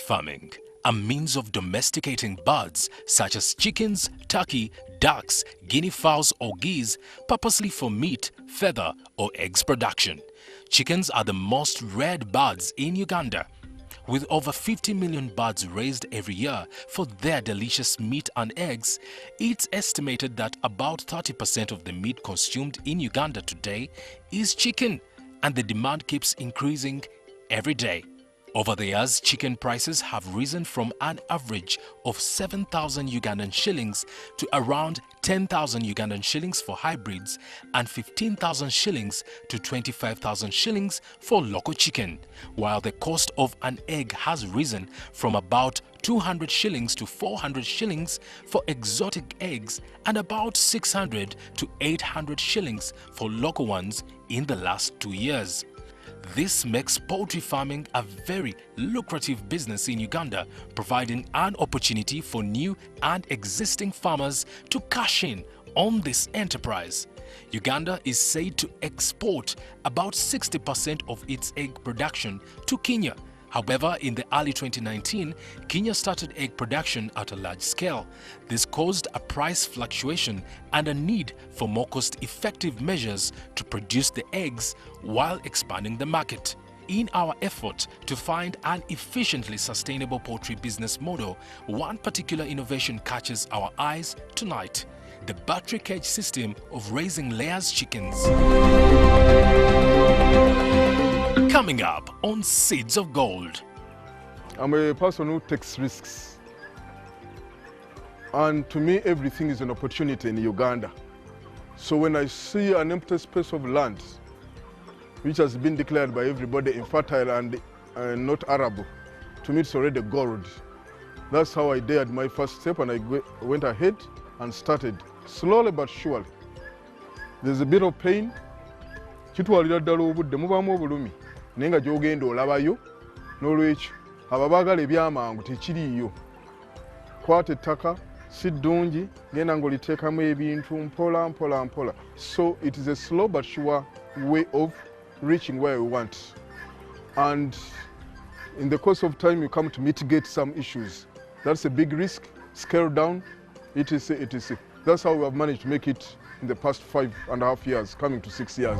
farming, a means of domesticating birds such as chickens, turkey, ducks, guinea fowls or geese, purposely for meat, feather or eggs production. Chickens are the most reared birds in Uganda. With over 50 million birds raised every year for their delicious meat and eggs, it's estimated that about 30% of the meat consumed in Uganda today is chicken, and the demand keeps increasing every day. Over the years, chicken prices have risen from an average of 7,000 Ugandan shillings to around 10,000 Ugandan shillings for hybrids and 15,000 shillings to 25,000 shillings for local chicken, while the cost of an egg has risen from about 200 shillings to 400 shillings for exotic eggs and about 600 to 800 shillings for local ones in the last 2 years. This makes poultry farming a very lucrative business in Uganda, providing an opportunity for new and existing farmers to cash in on this enterprise. Uganda is said to export about 60% of its egg production to Kenya. However, in the early 2019, Kenya started egg production at a large scale. This caused a price fluctuation and a need for more cost-effective measures to produce the eggs while expanding the market. In our effort to find an efficiently sustainable poultry business model, one particular innovation catches our eyes tonight: the battery cage system of raising layers chickens. Coming up on Seeds of Gold. I'm a person who takes risks. And to me, everything is an opportunity in Uganda. So when I see an empty space of land, which has been declared by everybody infertile and not arable, to me it's already gold. That's how I dared my first step, and I went ahead and started, slowly but surely. There's a bit of pain. Nenga gyogenda olabayo n'olwekyo ababaagala ebyamangu tekiriiyo. Kwata ettaka si ddungi, genda ng'oliteekamu ebintu mpola mpola mpola. So it is a slow but sure way of reaching where we want. And in the course of time you come to mitigate some issues. That's a big risk, scale down, etc, etc. That's how we have managed to make it in the past 5.5 years, coming to 6 years.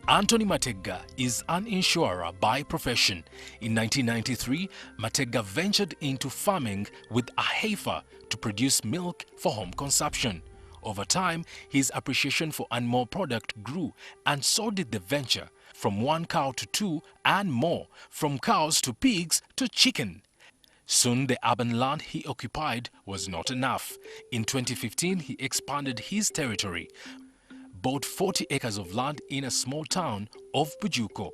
Anthony Matega is an insurer by profession. In 1993, Matega ventured into farming with a heifer to produce milk for home consumption. Over time, his appreciation for animal product grew, and so did the venture, from 1 cow to 2 and more, from cows to pigs to chicken. Soon the urban land he occupied was not enough. In 2015, he expanded his territory, bought 40 acres of land in a small town of Bujuko.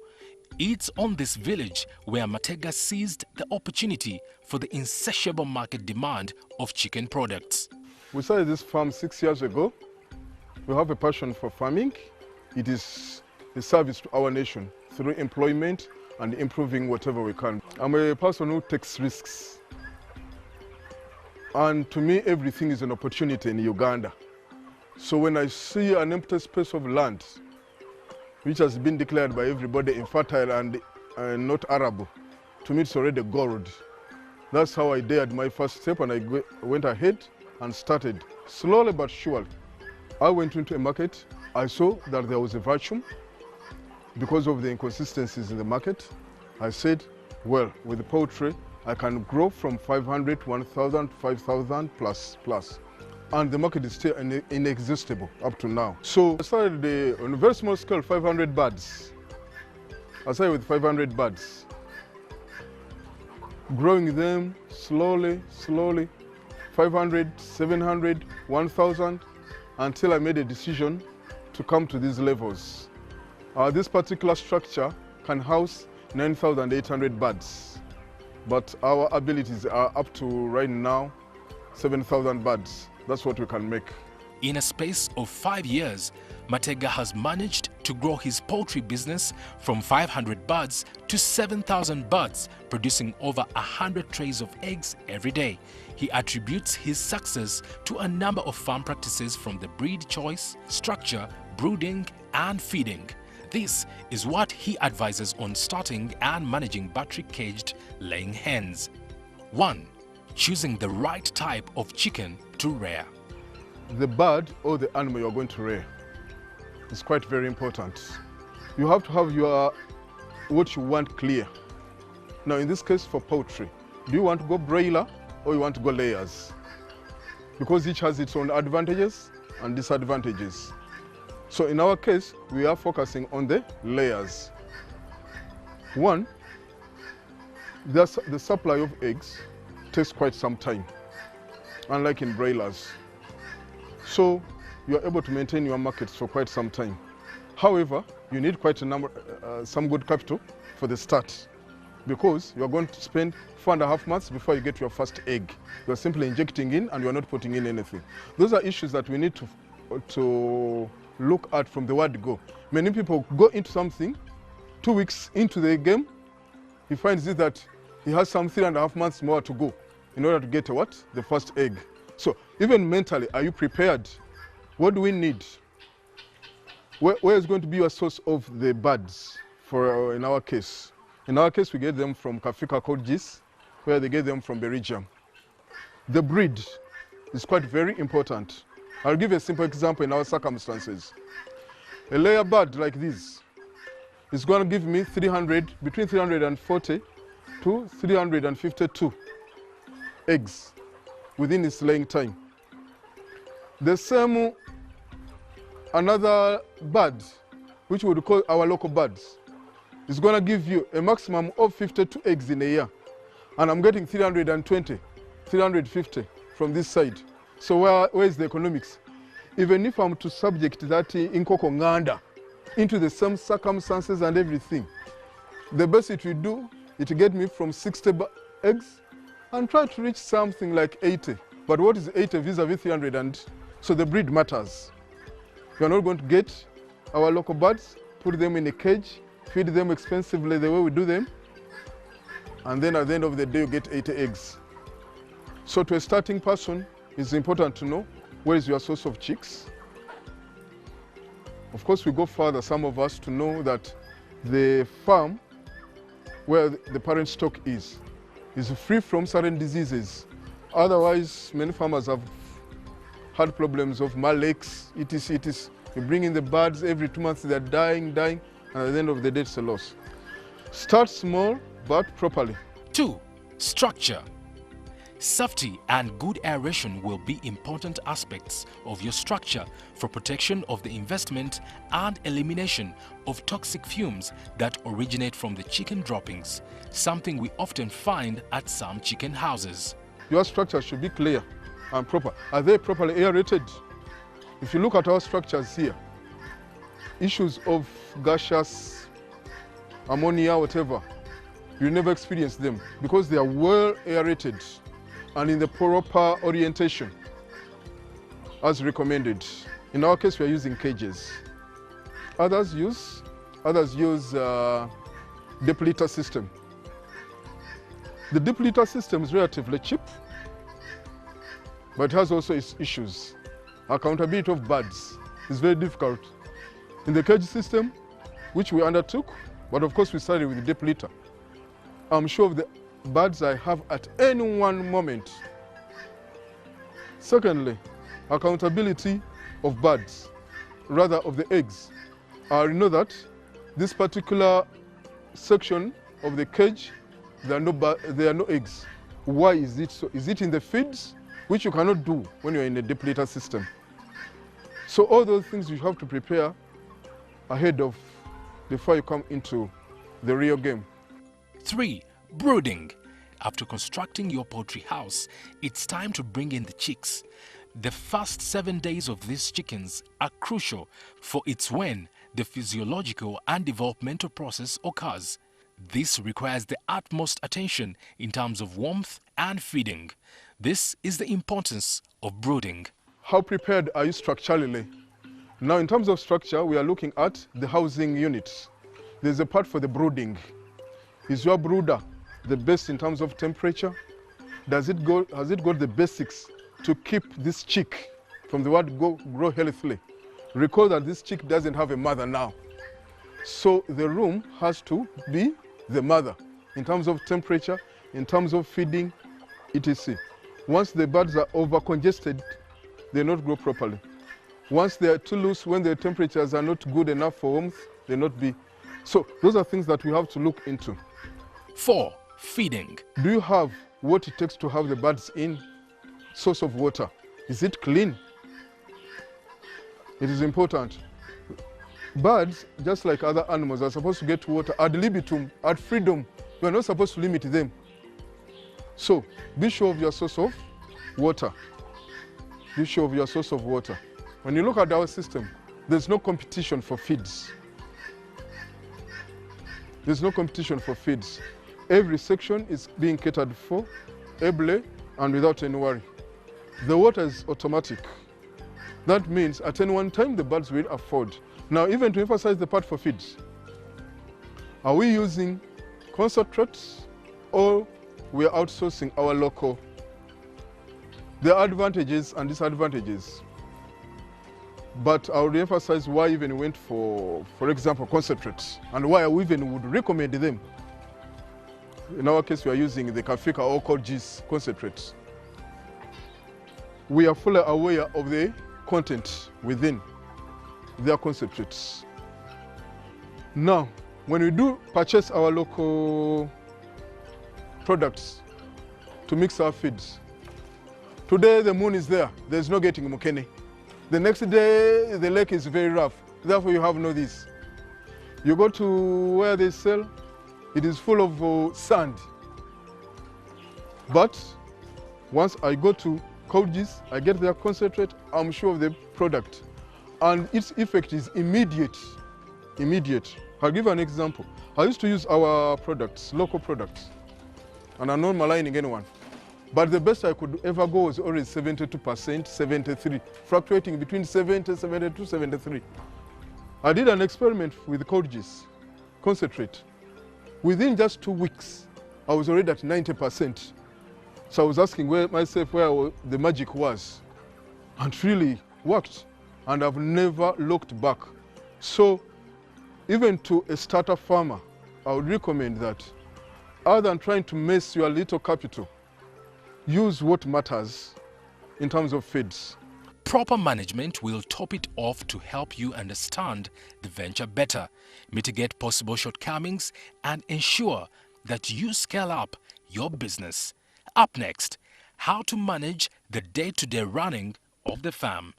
It's on this village where Matega seized the opportunity for the insatiable market demand of chicken products. We started this farm 6 years ago. We have a passion for farming. It is a service to our nation through employment and improving whatever we can. I'm a person who takes risks. And to me, everything is an opportunity in Uganda. So when I see an empty space of land, which has been declared by everybody infertile and not arable, to me it's already gold. That's how I dared my first step, and I went ahead and started, slowly but surely. I went into a market. I saw that there was a vacuum because of the inconsistencies in the market. I said, well, with the poultry, I can grow from 500 to 1,000 to 5,000 plus. And the market is still inexhaustible up to now. So I started on a very small scale, 500 birds. I started with 500 birds, growing them slowly, 500, 700, 1,000, until I made a decision to come to these levels. This particular structure can house 9,800 birds, but our abilities are up to right now 7,000 birds. That's what we can make. In a space of 5 years, Matega has managed to grow his poultry business from 500 birds to 7,000 birds, producing over 100 trays of eggs every day. He attributes his success to a number of farm practices, from the breed choice, structure, brooding and feeding. This is what he advises on starting and managing battery-caged laying hens. 1. Choosing the right type of chicken to rear. The bird or the animal you're going to rear is quite very important. You have to have what you want clear. Now in this case for poultry, do you want to go broiler or you want to go layers? Because each has its own advantages and disadvantages. So in our case, we are focusing on the layers. One, the supply of eggs takes quite some time, unlike in broilers. So you are able to maintain your markets for quite some time. However, you need quite a number, some good capital for the start, because you are going to spend 4.5 months before you get your first egg. You are simply injecting in and you are not putting in anything. Those are issues that we need to look at from the word go. Many people go into something, 2 weeks into the game, he finds it that he has some 3.5 months more to go in order to get the first egg. So even mentally, are you prepared? What do we need? Where is going to be your source of the birds for in our case? In our case, we get them from Kafika Kodjis, where they get them from Belgium. The breed is quite very important. I'll give you a simple example in our circumstances. A layer bird like this is going to give me between 340 to 352 eggs within its laying time. The same another bird, which we would call our local birds, is going to give you a maximum of 52 eggs in a year. And I'm getting 320, 350 from this side. So where is the economics? Even if I'm to subject that Inkoko Nganda into the same circumstances and everything, the best it will do, it will get me from 60 eggs and try to reach something like 80. But what is 80 vis-a-vis 300? And so the breed matters. You are not going to get our local birds, put them in a cage, feed them expensively the way we do them, and then at the end of the day you get 80 eggs. So to a starting person, it's important to know where is your source of chicks. Of course, we go further, some of us, to know that the farm where the parent stock is free from certain diseases. Otherwise, many farmers have had problems of malax, etc. You bring in the birds, every 2 months they're dying, and at the end of the day it's a loss. Start small, but properly. 2. Structure. Safety and good aeration will be important aspects of your structure for protection of the investment and elimination of toxic fumes that originate from the chicken droppings, something we often find at some chicken houses. Your structure should be clear and proper. Are they properly aerated? If you look at our structures here, issues of gaseous, ammonia, whatever, you never experience them because they are well aerated and in the proper orientation as recommended. In our case, we are using cages. Others use depleter system. The depleter system is relatively cheap, but it has also its issues. Accountability of birds is very difficult. In the cage system, which we undertook, but of course we started with the depleter, I'm sure of the birds I have at any one moment. Secondly, accountability of birds, rather of the eggs. I know that this particular section of the cage, there are no eggs. Why is it so? Is it in the feeds, which you cannot do when you're in a depleter system? So all those things you have to prepare ahead of before you come into the real game. 3. Brooding. After constructing your poultry house, it's time to bring in the chicks. The first 7 days of these chickens are crucial, for it's when the physiological and developmental process occurs. This requires the utmost attention in terms of warmth and feeding. This is the importance of brooding. How prepared are you structurally? Now, in terms of structure, we are looking at the housing units. There's a part for the brooding. Is your brooder the best in terms of temperature? Has it got the basics to keep this chick, from the word go, grow healthily? Recall that this chick doesn't have a mother now. So the room has to be the mother in terms of temperature, in terms of feeding, etc. Once the birds are over-congested, they not grow properly. Once they are too loose, when the temperatures are not good enough for warmth, they not be. So those are things that we have to look into. 4. Feeding. Do you have what it takes to have the birds in? Source of water. Is it clean? It is important. Birds, just like other animals, are supposed to get water ad libitum, ad freedom. We are not supposed to limit them. So be sure of your source of water. Be sure of your source of water. When you look at our system, there's no competition for feeds. There's no competition for feeds. Every section is being catered for, ably and without any worry. The water is automatic. That means at any one time the birds will afford. Now, even to emphasize the part for feeds, are we using concentrates or we are outsourcing our local? There are advantages and disadvantages. But I would emphasize why even went for example, concentrates, and why we even would recommend them. In our case, we are using the Kafrika or Cold-G's concentrates. We are fully aware of the content within their concentrates. Now, when we do purchase our local products to mix our feeds, today the moon is there, there's no getting mukene. The next day, the lake is very rough, therefore you have no this. You go to where they sell, it is full of sand. But once I go to Cold-G's, I get their concentrate, I'm sure of the product. And its effect is immediate. Immediate. I'll give an example. I used to use our products, local products, and I'm not maligning anyone. But the best I could ever go was always 72%, 73, fluctuating between 70, 72, 73. I did an experiment with Cold-G's concentrate. Within just 2 weeks, I was already at 90%. So I was asking myself where the magic was. And it really worked. And I've never looked back. So even to a starter farmer, I would recommend that other than trying to mess your little capital, use what matters in terms of feeds. Proper management will top it off to help you understand the venture better, mitigate possible shortcomings, and ensure that you scale up your business. Up next, how to manage the day-to-day running of the farm.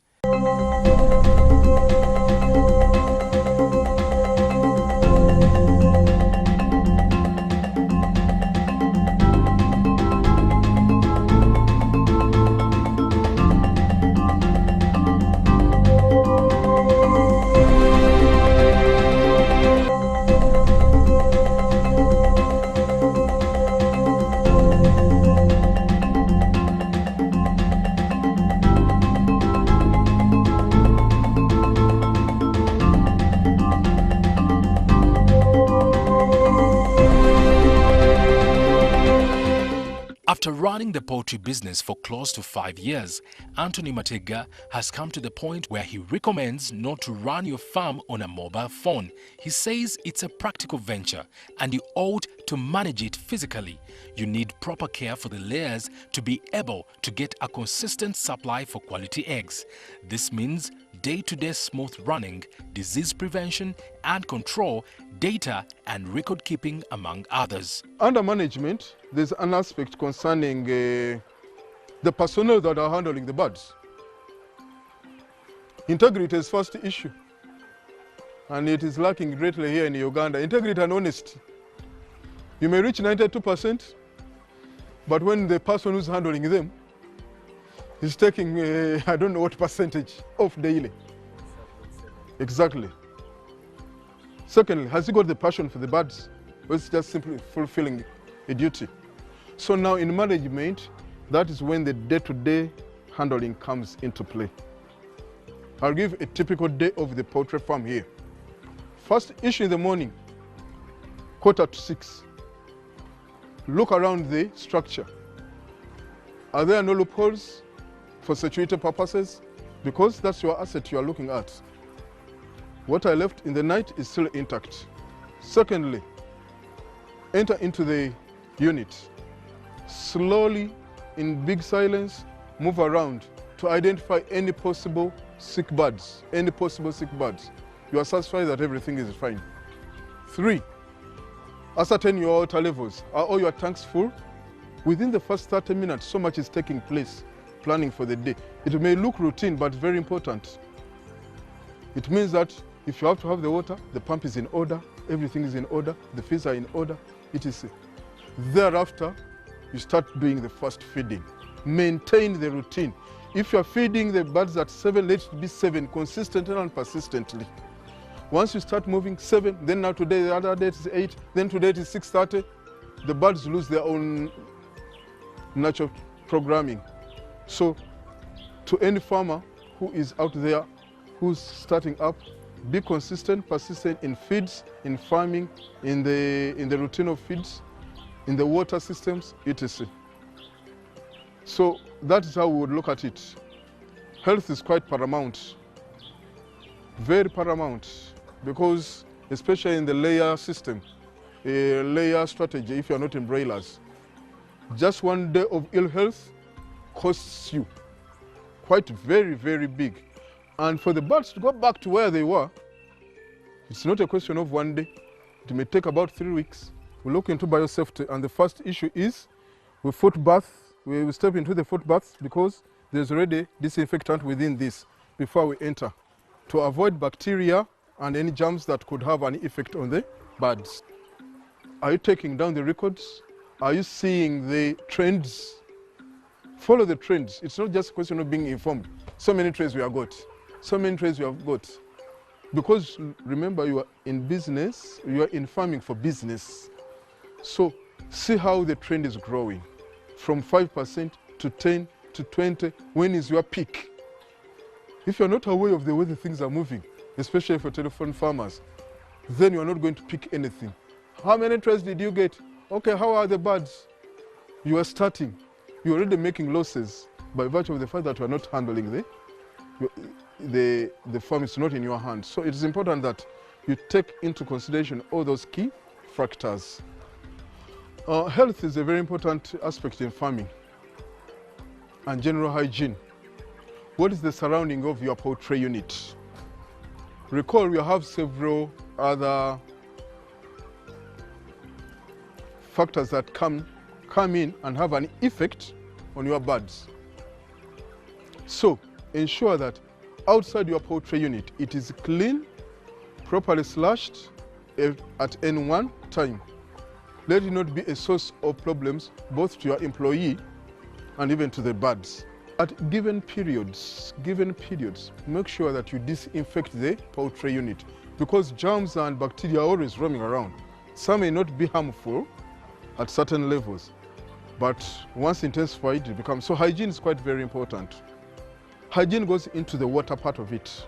After running the poultry business for close to 5 years, Anthony Matega has come to the point where he recommends not to run your farm on a mobile phone. He says it's a practical venture and you ought to manage it physically. You need proper care for the layers to be able to get a consistent supply for quality eggs. This means day-to-day smooth running, disease prevention and control, data and record keeping, among others. Under management, there's an aspect concerning the personnel that are handling the birds. Integrity is first issue, and it is lacking greatly here in Uganda. Integrity and honesty. You may reach 92%, but when the person who's handling them is taking, I don't know what percentage off daily. Exactly. Secondly, has he got the passion for the birds, or is it just simply fulfilling a duty? So now in management, that is when the day-to-day handling comes into play. I'll give a typical day of the poultry farm here. First issue in the morning, 5:45. Look around the structure. Are there no loopholes for security purposes? Because that's your asset you are looking at. What I left in the night is still intact. Secondly, enter into the unit. Slowly, in big silence, move around to identify any possible sick birds, You are satisfied that everything is fine. 3, ascertain your water levels. Are all your tanks full? Within the first 30 minutes, so much is taking place, planning for the day. It may look routine, but very important. It means that if you have to have the water, the pump is in order, everything is in order, the feeds are in order, etc. Thereafter, you start doing the first feeding. Maintain the routine. If you are feeding the birds at 7, let it be 7, consistently and persistently. Once you start moving 7, then now today, the other day it is 8, then today it is 6:30, the birds lose their own natural programming. So, to any farmer who is out there, who's starting up, be consistent, persistent in feeds, in farming, in the routine of feeds, in the water systems, etc. So that is how we would look at it. Health is quite paramount, very paramount, because especially in the layer system, a layer strategy, if you are not in broilers, just one day of ill health costs you quite very, very big. And for the birds to go back to where they were, it's not a question of one day. It may take about 3 weeks. We look into biosafety, and the first issue is we foot bath. We will step into the foot bath because there's already disinfectant within this before we enter, to avoid bacteria and any germs that could have an effect on the birds. Are you taking down the records? Are you seeing the trends? Follow the trends. It's not just a question of being informed. So many trends we have got. So many trends we have got. Because remember, you are in business, you are in farming for business. So see how the trend is growing. From 5% to 10 to 20, when is your peak? If you're not aware of the way the things are moving, especially for telephone farmers, then you're not going to pick anything. How many trades did you get? Okay, how are the birds? You are starting. You're already making losses by virtue of the fact that you are not handling the farm is not in your hands. So it is important that you take into consideration all those key factors. Health is a very important aspect in farming, and general hygiene. What is the surrounding of your poultry unit? Recall we have several other factors that come in and have an effect on your birds. So ensure that outside your poultry unit it is clean, properly slashed at any one time. Let it not be a source of problems both to your employee and even to the birds. At given periods, make sure that you disinfect the poultry unit, because germs and bacteria are always roaming around. Some may not be harmful at certain levels, but once intensified, it becomes. So hygiene is quite very important. Hygiene goes into the water part of it.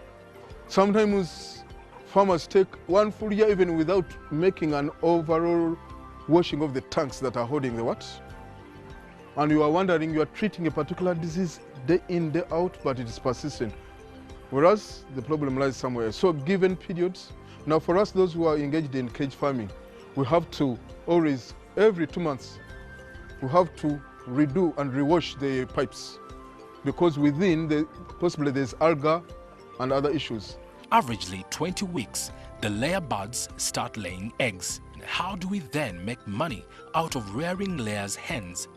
Sometimes farmers take one full year even without making an overall washing of the tanks that are holding the what? And you are wondering, you are treating a particular disease day in, day out, but it is persistent. Whereas the problem lies somewhere. So given periods, now for us, those who are engaged in cage farming, we have to always, every 2 months, we have to redo and rewash the pipes, because within, possibly there's algae and other issues. Averagely 20 weeks, the layer birds start laying eggs. How do we then make money out of rearing layers hens?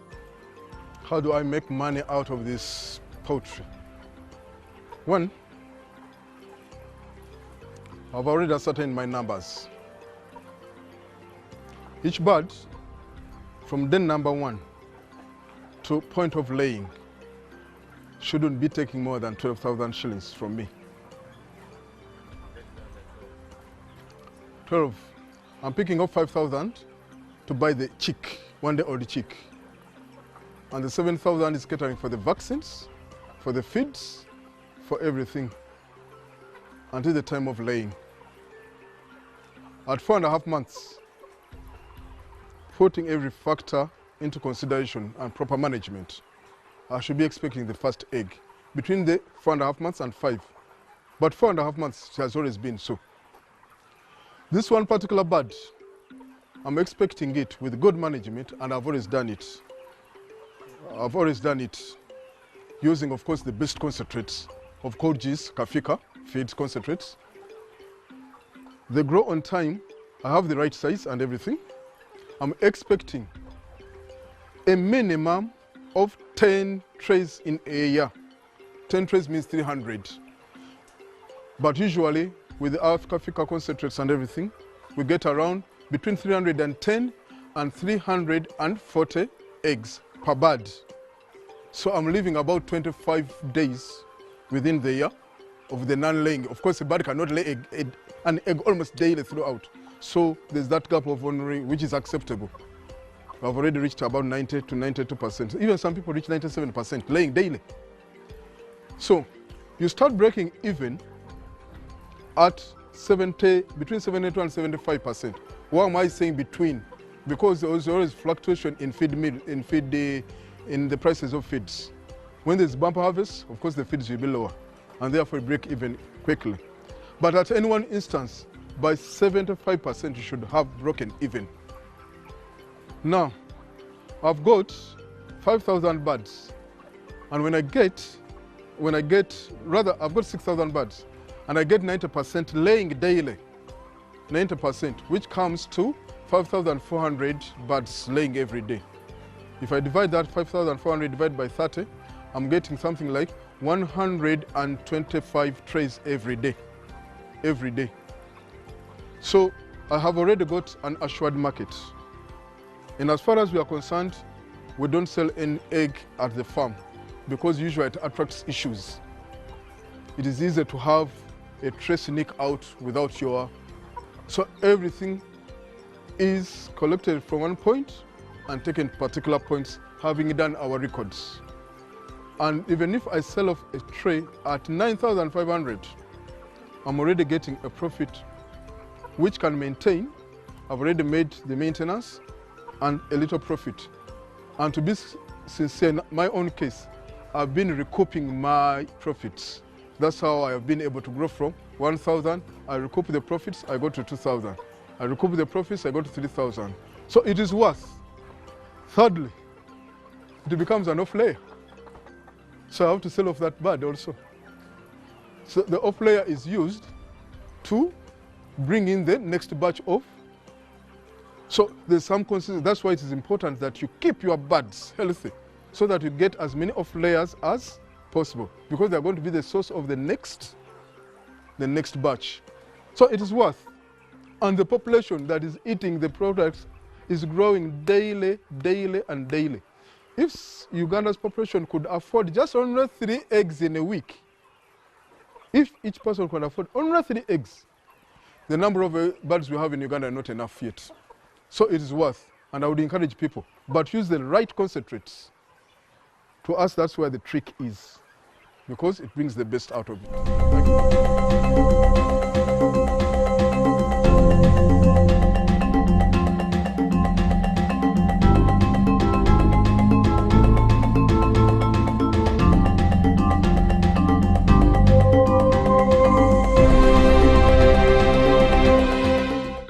How do I make money out of this poultry? One, I've already ascertained my numbers. Each bird, from den number 1 to point of laying, shouldn't be taking more than 12,000 shillings from me. 12. I'm picking up 5,000 to buy the chick, one-day-old chick. And the 7,000 is catering for the vaccines, for the feeds, for everything, until the time of laying. At 4.5 months, putting every factor into consideration and proper management, I should be expecting the first egg between the 4.5 months and 5. But 4.5 months it has always been so. This one particular bird, I'm expecting it with good management, and I've always done it. I've always done it using, of course, the best concentrates of Koji's, Kafika, feed concentrates. They grow on time. I have the right size and everything. I'm expecting a minimum of 10 trays in a year. 10 trays means 300. But usually, with the Kafika concentrates and everything, we get around between 310 and 340 eggs per bird. So I'm leaving about 25 days within the year of the non-laying. Of course, a bird cannot lay an egg almost daily throughout. So there's that gap of honoring, which is acceptable. I've already reached about 90 to 92%. Even some people reach 97% laying daily. So you start breaking even at between 72 and 75%. Why am I saying between? Because there's always fluctuation in in the prices of feeds. When there's bumper harvest, of course the feeds will be lower, and therefore break even quickly. But at any one instance, by 75% you should have broken even. Now, I've got 5,000 birds, and I've got 6,000 birds, and I get 90% laying daily, 90%, which comes to 5,400 birds laying every day. If I divide that 5,400 divided by 30, I'm getting something like 125 trays every day. Every day. So I have already got an assured market. And as far as we are concerned, we don't sell any egg at the farm because usually it attracts issues. It is easier to have a tray sneak out without your... So everything is collected from one point and taken to particular points, having done our records. And even if I sell off a tray at 9,500, I'm already getting a profit which can maintain. I've already made the maintenance and a little profit. And to be sincere, in my own case, I've been recouping my profits. That's how I have been able to grow from 1,000. I recoup the profits, I go to 2,000. I recoup the profits, I go to 3,000. So it is worth. Thirdly, it becomes an off layer. So I have to sell off that bird also. So the off layer is used to bring in the next batch of. So there's some consistency. That's why it is important that you keep your birds healthy so that you get as many off layers as possible, because they're going to be the source of the next batch. So it is worth. And the population that is eating the products is growing daily, daily, and daily. If Uganda's population could afford just only 3 eggs in a week, if each person could afford only 3 eggs, the number of birds we have in Uganda are not enough yet. So it is worth, and I would encourage people, but use the right concentrates. To us, that's where the trick is, because it brings the best out of it. Thank you.